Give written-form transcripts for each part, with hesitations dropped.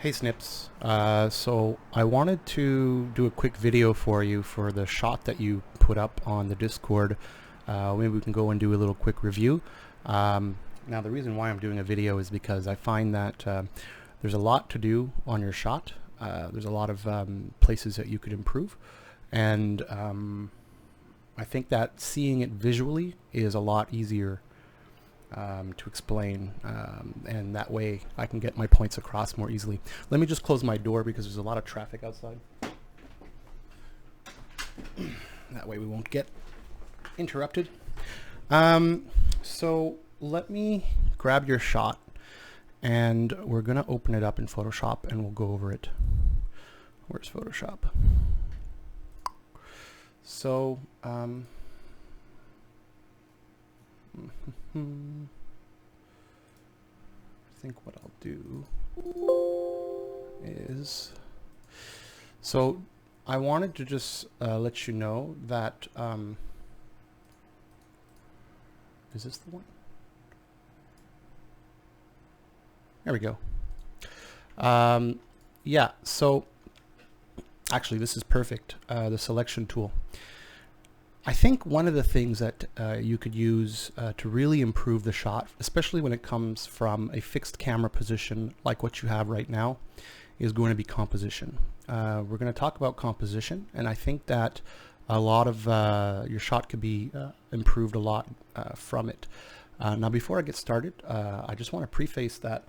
Hey Snips, so I wanted to do a quick video for you for the shot that you put up on the Discord. Maybe we can go and do a little quick review. Now the reason why I'm doing a video is because I find that there's a lot to do on your shot. There's a lot of places that you could improve, and I think that seeing it visually is a lot easier to explain, and that way I can get my points across more easily. Let me just close my door because there's a lot of traffic outside. That way we won't get interrupted. So let me grab your shot and we're gonna open it up in Photoshop and we'll go over it. Where's Photoshop? So I think what I'll do is, so I wanted to just let you know that, is this the one? There we go. Yeah, so actually this is perfect, the selection tool. I think one of the things that you could use to really improve the shot, especially when it comes from a fixed camera position like what you have right now, is going to be composition. We're going to talk about composition, and I think that a lot of your shot could be improved a lot from it. Now before I get started, I just want to preface that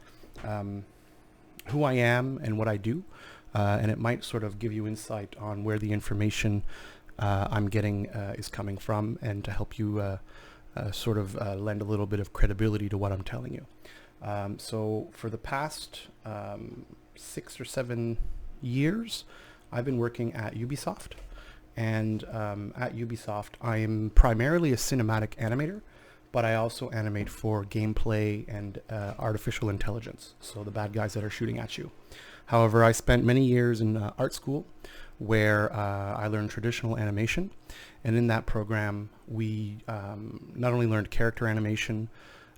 who I am and what I do, and it might sort of give you insight on where the information I'm getting is coming from, and to help you sort of lend a little bit of credibility to what I'm telling you. So for the past 6 or 7 years, I've been working at Ubisoft, and at Ubisoft I am primarily a cinematic animator, but I also animate for gameplay and artificial intelligence, so the bad guys that are shooting at you. However, I spent many years in art school where I learned traditional animation, and in that program we not only learned character animation,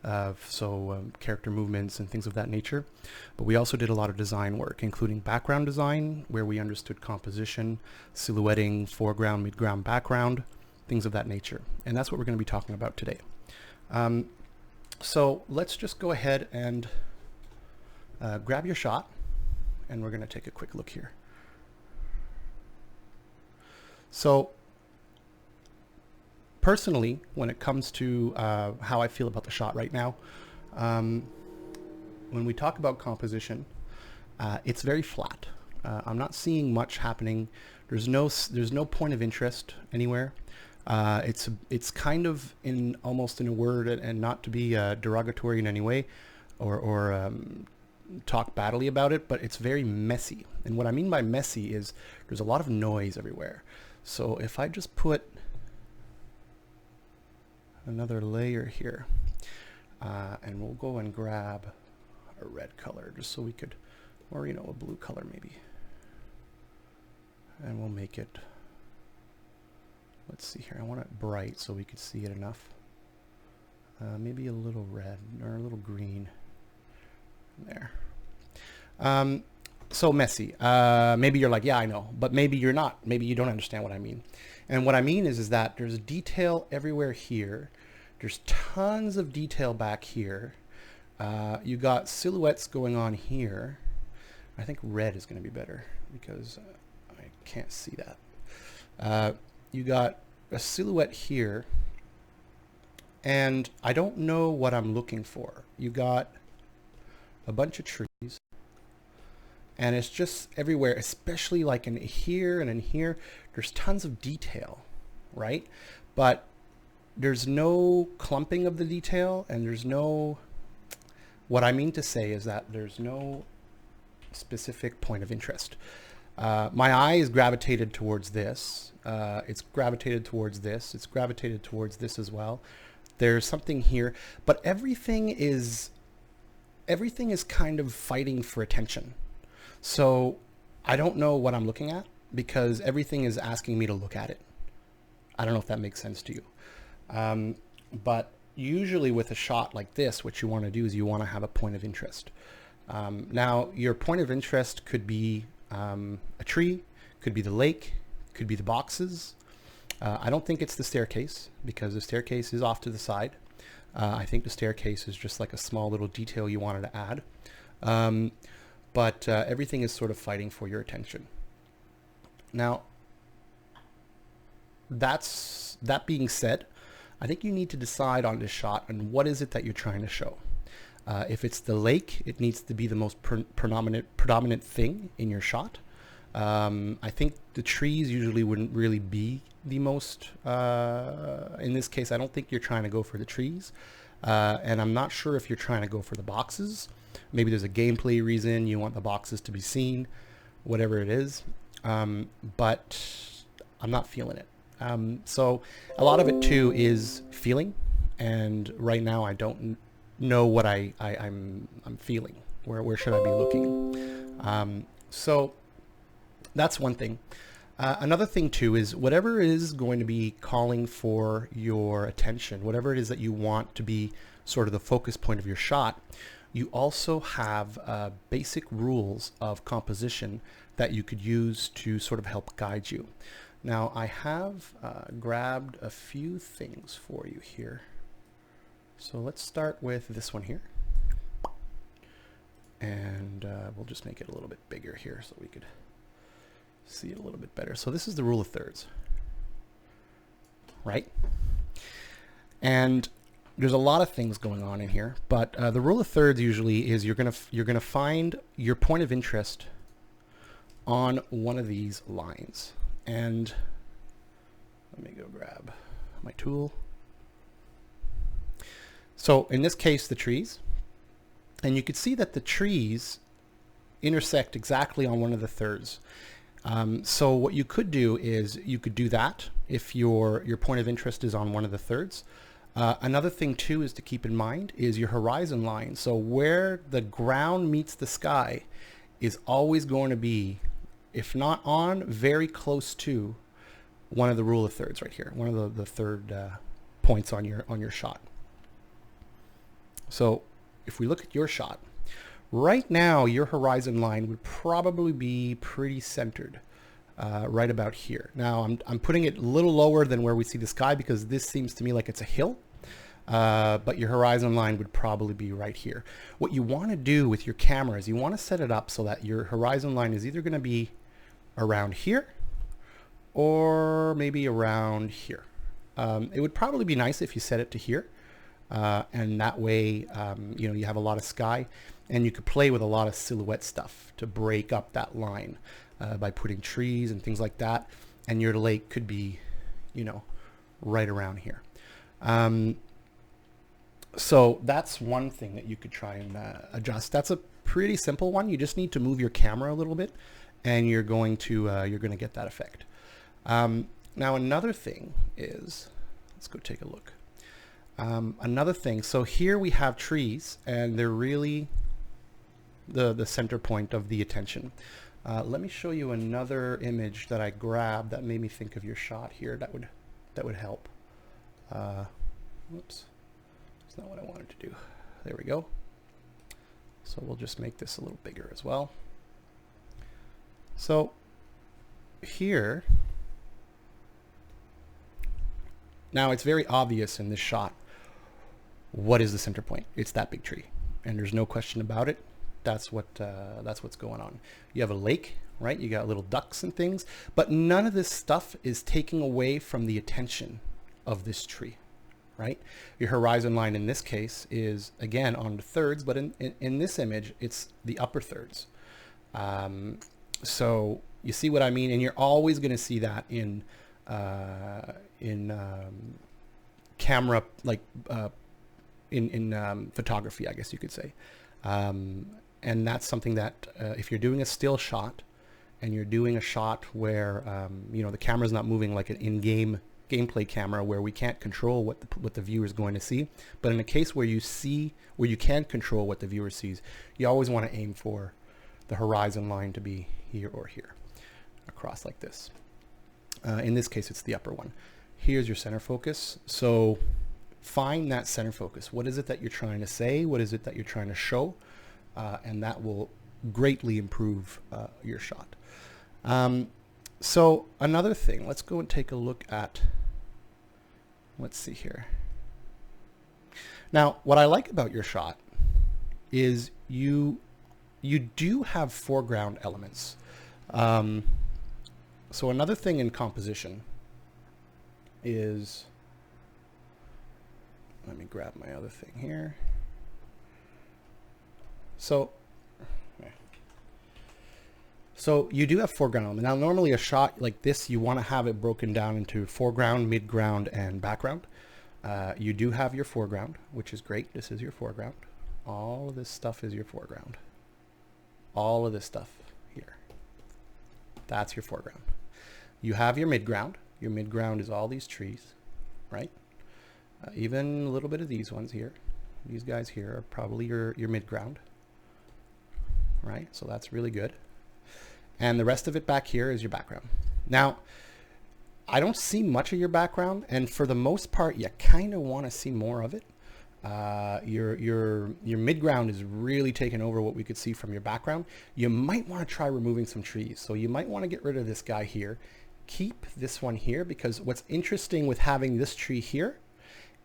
character movements and things of that nature, but we also did a lot of design work, including background design, where we understood composition, silhouetting, foreground, midground, background, things of that nature. And that's what we're going to be talking about today. So let's just go ahead and grab your shot, and we're going to take a quick look here. So personally, when it comes to how I feel about the shot right now, when we talk about composition, it's very flat. I'm not seeing much happening. There's no point of interest anywhere. It's kind of almost in a word, and not to be derogatory in any way, or talk badly about it, but it's very messy. And what I mean by messy is there's a lot of noise everywhere. So if I just put another layer here, and we'll go and grab a red color just so we could, or a blue color maybe, and we'll make it, let's see here, I want it bright so we could see it enough. Maybe a little red or a little green there. So messy. Maybe you're like, yeah, I know, but maybe you're not. Maybe you don't understand what I mean. And what I mean is that there's detail everywhere here. There's tons of detail back here. You got silhouettes going on here. I think red is going to be better because I can't see that. You got a silhouette here, and I don't know what I'm looking for. You got a bunch of trees, and it's just everywhere, especially like in here and in here. There's tons of detail, right? But there's no clumping of the detail, and there's no, what I mean to say is that there's no specific point of interest. My eye is gravitated towards this. It's gravitated towards this. It's gravitated towards this as well. There's something here, but everything is kind of fighting for attention. So I don't know what I'm looking at because everything is asking me to look at it. I don't know if that makes sense to you. But usually with a shot like this, what you want to do is you want to have a point of interest. Now, your point of interest could be a tree, could be the lake, could be the boxes. I don't think it's the staircase because the staircase is off to the side. I think the staircase is just like a small little detail you wanted to add. But everything is sort of fighting for your attention. Now, that being said, I think you need to decide on this shot and what is it that you're trying to show. If it's the lake, it needs to be the most predominant thing in your shot. I think the trees usually wouldn't really be the most, in this case, I don't think you're trying to go for the trees. And I'm not sure if you're trying to go for the boxes. Maybe there's a gameplay reason you want the boxes to be seen, whatever it is. But I'm not feeling it. So a lot of it too is feeling. And right now I don't know what I'm feeling. Where should I be looking? So that's one thing. Another thing too is whatever is going to be calling for your attention, whatever it is that you want to be sort of the focus point of your shot, you also have basic rules of composition that you could use to sort of help guide you. Now I have grabbed a few things for you here. So let's start with this one here. And we'll just make it a little bit bigger here so we could see it a little bit better. So this is the rule of thirds, right? And there's a lot of things going on in here, but the rule of thirds usually is you're gonna find your point of interest on one of these lines. And let me go grab my tool. So in this case, the trees, and you could see that the trees intersect exactly on one of the thirds. So what you could do is you could do that if your point of interest is on one of the thirds. Another thing too is to keep in mind is your horizon line. So where the ground meets the sky is always going to be, if not on, very close to one of the rule of thirds right here, one of the third points on your shot. So if we look at your shot, right now your horizon line would probably be pretty centered right about here. Now I'm putting it a little lower than where we see the sky because this seems to me like it's a hill, but your horizon line would probably be right here. What you want to do with your camera is you want to set it up so that your horizon line is either going to be around here or maybe around here. It would probably be nice if you set it to here. And that way, you know, you have a lot of sky and you could play with a lot of silhouette stuff to break up that line by putting trees and things like that. And your lake could be, you know, right around here. So that's one thing that you could try and adjust. That's a pretty simple one. You just need to move your camera a little bit and you're going to get that effect. Now another thing is, let's go take a look. Another thing, so here we have trees and they're really the center point of the attention. Let me show you another image that I grabbed that made me think of your shot here. That would help. Whoops, that's not what I wanted to do. There we go. So we'll just make this a little bigger as well. So here, now it's very obvious in this shot. What is the center point? It's that big tree, and there's no question about it. That's what's going on. You have a lake, right? You got little ducks and things, but none of this stuff is taking away from the attention of this tree, right? Your horizon line in this case is again on the thirds, but in this image, it's the upper thirds. So you see what I mean? And you're always going to see that in camera, like in photography, I guess you could say. And that's something that if you're doing a still shot and you're doing a shot where you know, the camera's not moving like an in-game gameplay camera where we can't control what the viewer is going to see, but in a case where you can control what the viewer sees, you always want to aim for the horizon line to be here or here, across like this. In this case, it's the upper one. Here's your center focus. So find that center focus. What is it that you're trying to say? What is it that you're trying to show? and that will greatly improve your shot. So another thing, let's go and take a look at, let's see here. Now, what I like about your shot is you do have foreground elements. So another thing in composition is, let me grab my other thing here. So you do have foreground element. Now, normally a shot like this, you want to have it broken down into foreground, midground, and background. You do have your foreground, which is great. This is your foreground. All of this stuff is your foreground. All of this stuff here. That's your foreground. You have your midground. Your midground is all these trees, right? Even a little bit of these ones here. These guys here are probably your midground, right? So that's really good. And the rest of it back here is your background. Now, I don't see much of your background, and for the most part, you kind of want to see more of it. Your midground is really taking over what we could see from your background. You might want to try removing some trees. So you might want to get rid of this guy here. Keep this one here, because what's interesting with having this tree here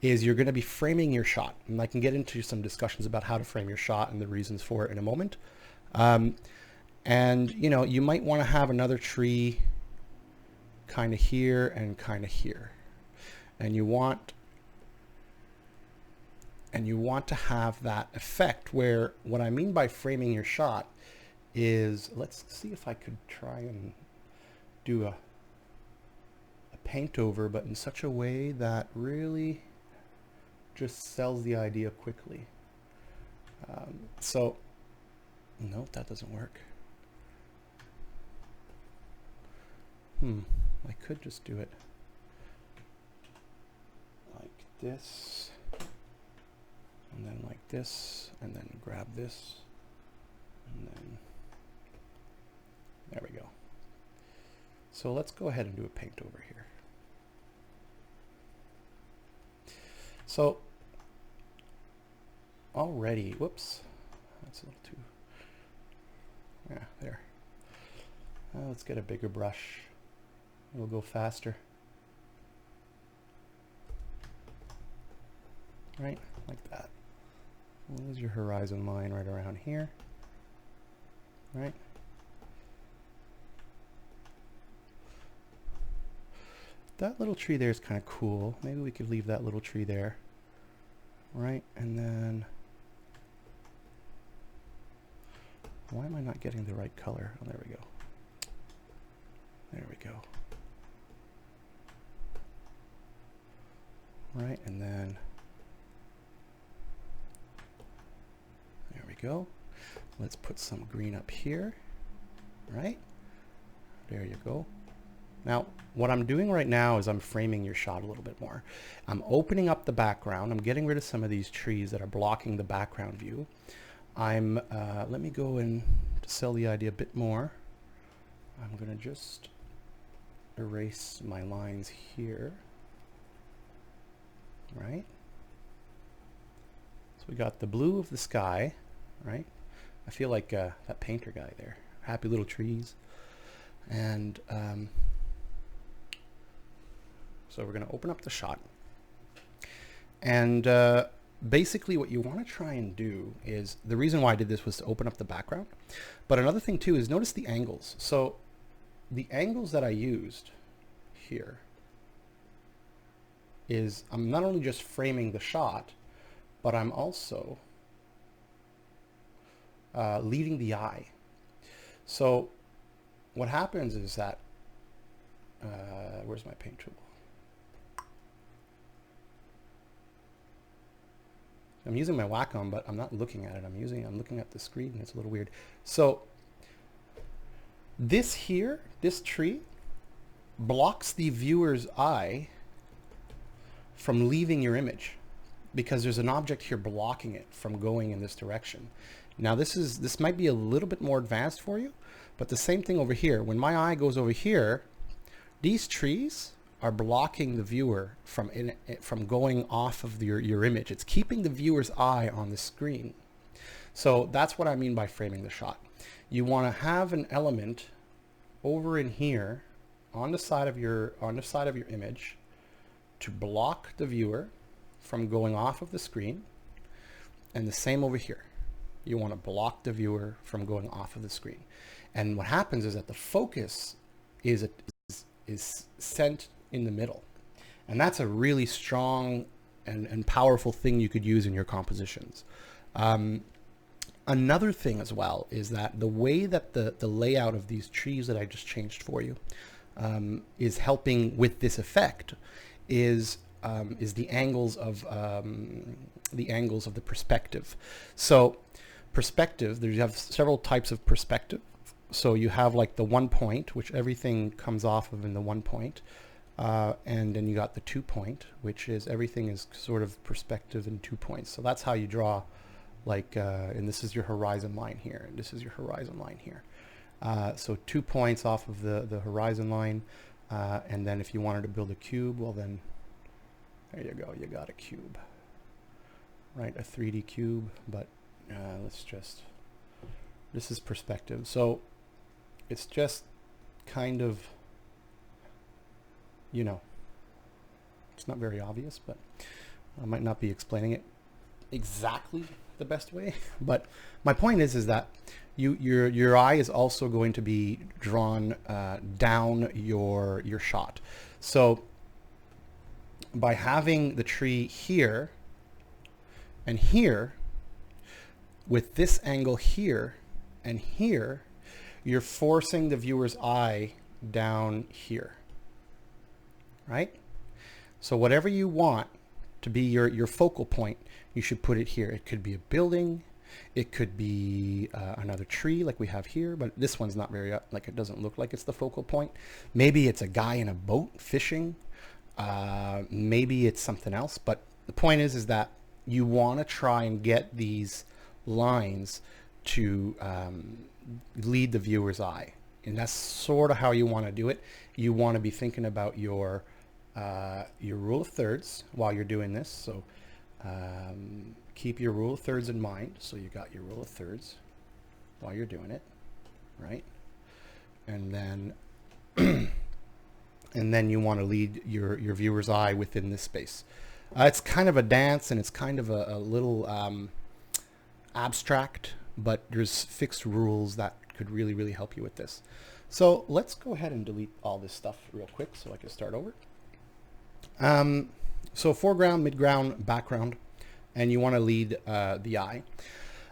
is you're going to be framing your shot. And I can get into some discussions about how to frame your shot and the reasons for it in a moment. And you know, you might want to have another tree kind of here and kind of here. And you want to have that effect where, what I mean by framing your shot is, let's see if I could try and do a paint over, but in such a way that really just sells the idea quickly. So, no, that doesn't work. I could just do it like this, and then like this, and then grab this, and then there we go. So let's go ahead and do a paint over here. So already, whoops, that's a little too, yeah, there. Let's get a bigger brush. We'll go faster. Right, like that. There's your horizon line right around here. Right. That little tree there is kind of cool. Maybe we could leave that little tree there. Right, and then, why am I not getting the right color? Oh, there we go. There we go. Right, and then there we go. Let's put some green up here. Right, there you go. Now, what I'm doing right now is I'm framing your shot a little bit more. I'm opening up the background. I'm getting rid of some of these trees that are blocking the background view. I'm, let me go and to sell the idea a bit more. I'm going to just erase my lines here. Right? So we got the blue of the sky, right? I feel like that painter guy there. Happy little trees. And so we're going to open up the shot. And basically what you want to try and do is, the reason why I did this was to open up the background. But another thing too is notice the angles. So the angles that I used here is, I'm not only just framing the shot, but I'm also leading the eye. So what happens is that, where's my paint tool? I'm using my Wacom, but I'm not looking at it. I'm looking at the screen, and it's a little weird. So this here, this tree, blocks the viewer's eye from leaving your image, because there's an object here blocking it from going in this direction. Now this might be a little bit more advanced for you, but the same thing over here. When my eye goes over here, these trees are blocking the viewer from going off of your image. It's keeping the viewer's eye on the screen. So that's what I mean by framing the shot. You want to have an element over in here on the side of your image to block the viewer from going off of the screen, and the same over here. You want to block the viewer from going off of the screen. And what happens is that the focus is sent in the middle. And that's a really strong and powerful thing you could use in your compositions. Another thing as well is that the way that the layout of these trees that I just changed for you is helping with this effect is the angles of the perspective. So perspective, you have several types of perspective. So you have like the 1 point, which everything comes off of in the 1 point. And then you got the 2 point, which is everything is sort of perspective in 2 points. So that's how you draw, like, and this is your horizon line here, and this is your horizon line here. So 2 points off of the horizon line. And then if you wanted to build a cube, well then, there you go, you got a cube. Right, a 3D cube, but this is perspective. So it's just kind of, you know, it's not very obvious, but I might not be explaining it exactly the best way. But my point is that your eye is also going to be drawn down your shot. So by having the tree here and here, with this angle here and here, you're forcing the viewer's eye down here, right? So whatever you want to be your focal point, you should put it here. It could be a building, it could be another tree like we have here, but this one's not very, like, it doesn't look like it's the focal point. Maybe it's a guy in a boat fishing, maybe it's something else, but the point is that you want to try and get these lines to lead the viewer's eye, and that's sort of how you want to do it. You want to be thinking about your rule of thirds while you're doing this. So keep your rule of thirds in mind. So you got your rule of thirds while you're doing it, right? And then and then you want to lead your viewer's eye within this space. It's kind of a dance, and it's kind of a little abstract, but there's fixed rules that could really help you with this. So let's go ahead and delete all this stuff real quick so I can start over. So foreground, midground, background, and you want to lead the eye.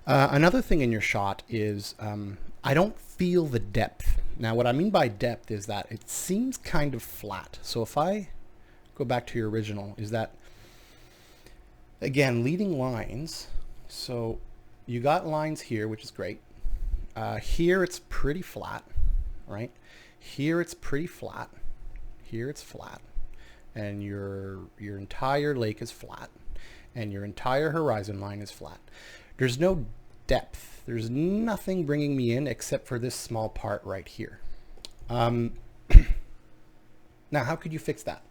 Another thing in your shot is I don't feel the depth. Now what I mean by depth is that it seems kind of flat. So if I go back to your original, is that, again, leading lines. So you got lines here, which is great. Here it's pretty flat, right? Here it's pretty flat. Here it's flat. And your entire lake is flat. And your entire horizon line is flat. There's no depth. There's nothing bringing me in except for this small part right here. Now, how could you fix that?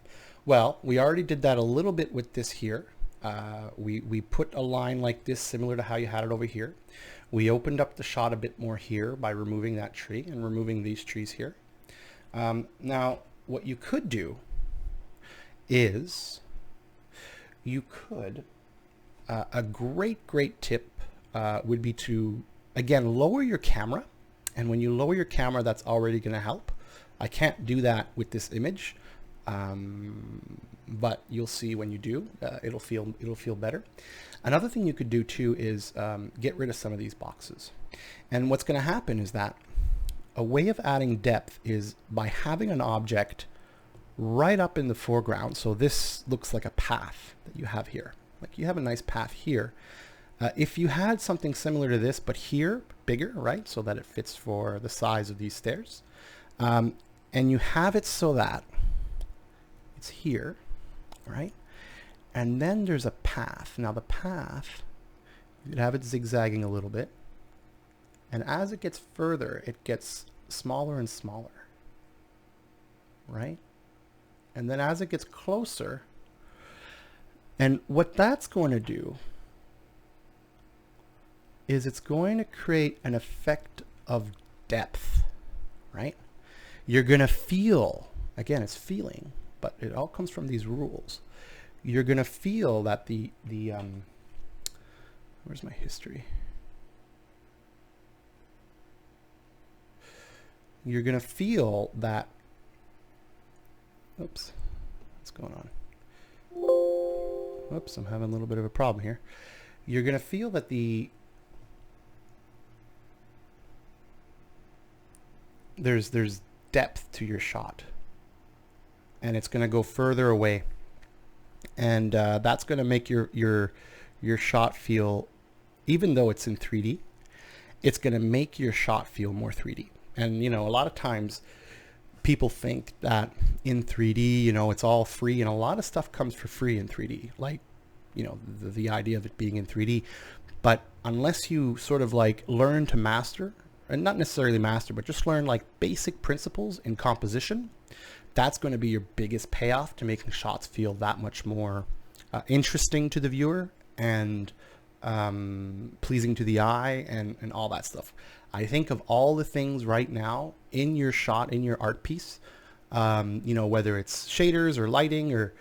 Well, we already did that a little bit with this here. We put a line like this, similar to how you had it over here. We opened up the shot a bit more here by removing that tree and removing these trees here. Now, what you could do is you could, a great tip would be to, again, lower your camera. And when you lower your camera, that's already going to help. I can't do that with this image. But you'll see when you do, it'll feel better. Another thing you could do too is get rid of some of these boxes. And what's going to happen is that a way of adding depth is by having an object right up in the foreground. So this looks like a path that you have here. Like you have a nice path here. If you had something similar to this, but here, bigger, right? So that it fits for the size of these stairs. And you have it so that it's here, right? And then there's a path. Now the path, you could have it zigzagging a little bit. And as it gets further, it gets smaller and smaller, right? And then as it gets closer, and what that's going to do is it's going to create an effect of depth, right? You're going to feel, again, it's feeling, but it all comes from these rules. You're going to feel that where's my history? You're going to feel that, oops, what's going on? Whoops, I'm having a little bit of a problem here. You're going to feel that there's depth to your shot, and it's going to go further away, and that's going to make your shot feel, even though it's in 3D, it's going to make your shot feel more 3D. And you know, a lot of times people think that in 3D, you know, it's all free, and a lot of stuff comes for free in 3D, like, you know, the idea of it being in 3D. But unless you sort of like learn to master, and not necessarily master, but just learn like basic principles in composition, that's going to be your biggest payoff to making shots feel that much more interesting to the viewer and pleasing to the eye and all that stuff. I think of all the things right now in your shot, in your art piece, you know, whether it's shaders or lighting or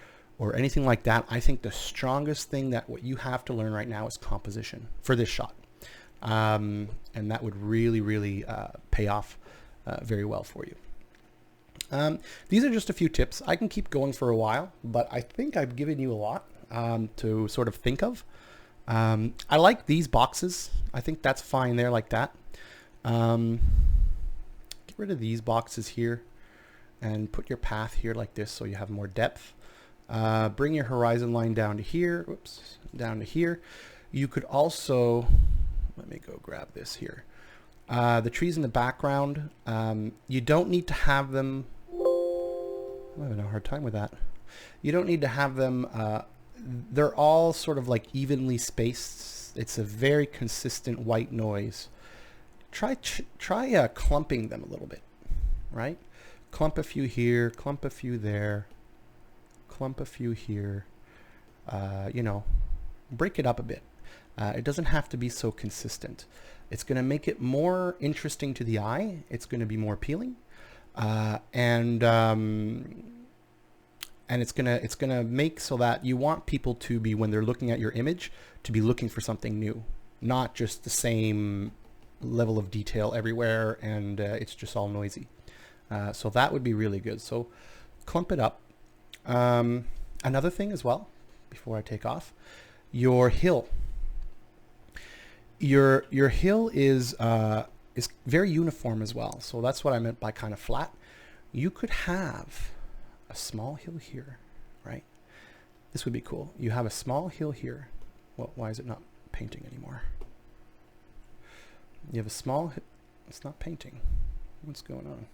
anything like that, I think the strongest thing that what you have to learn right now is composition for this shot. And that would really, really pay off very well for you. These are just a few tips. I can keep going for a while, but I think I've given you a lot to sort of think of. I like these boxes. I think that's fine there like that. Get rid of these boxes here and put your path here like this so you have more depth. Bring your horizon line down to here. Oops, down to here. You could also, let me go grab this here. The trees in the background, you don't need to have them, I'm having a hard time with that. You don't need to have them, they're all sort of like evenly spaced. It's a very consistent white noise. Try clumping them a little bit, right? Clump a few here, clump a few there, clump a few here, you know, break it up a bit. It doesn't have to be so consistent. It's going to make it more interesting to the eye. It's going to be more appealing, and it's gonna make so that you want people to be, when they're looking at your image, to be looking for something new, not just the same level of detail everywhere, and it's just all noisy. So that would be really good. So clump it up. Another thing as well, before I take off, your hill. Your hill is very uniform as well. So that's what I meant by kind of flat. You could have a small hill here, right? This would be cool. You have a small hill here. Well, why is it not painting anymore? You have a small hill. It's not painting. What's going on?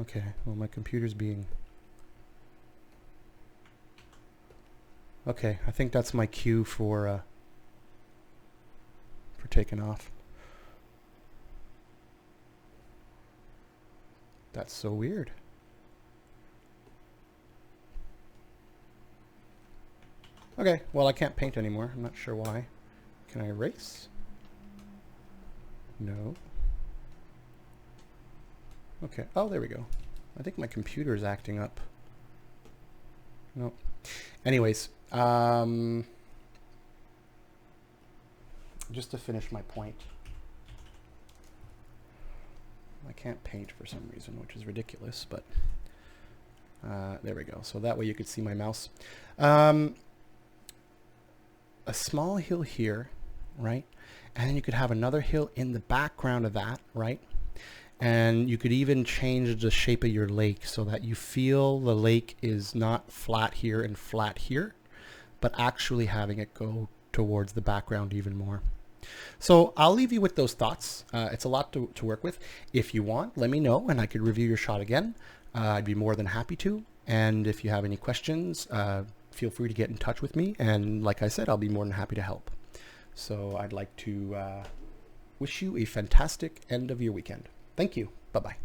Okay, well, my computer's being... Okay, I think that's my cue for taking off. That's so weird. Okay, well, I can't paint anymore. I'm not sure why. Can I erase? No. Okay, oh, there we go. I think my computer is acting up. No. Anyways, just to finish my point. I can't paint for some reason, which is ridiculous, but there we go. So that way you could see my mouse. A small hill here, right? And then you could have another hill in the background of that, right? And you could even change the shape of your lake so that you feel the lake is not flat here and flat here, but actually having it go towards the background even more. So I'll leave you with those thoughts. It's a lot to work with. If you want, let me know and I could review your shot again. I'd be more than happy to. And if you have any questions, feel free to get in touch with me. And like I said, I'll be more than happy to help. So I'd like to wish you a fantastic end of your weekend. Thank you. Bye-bye.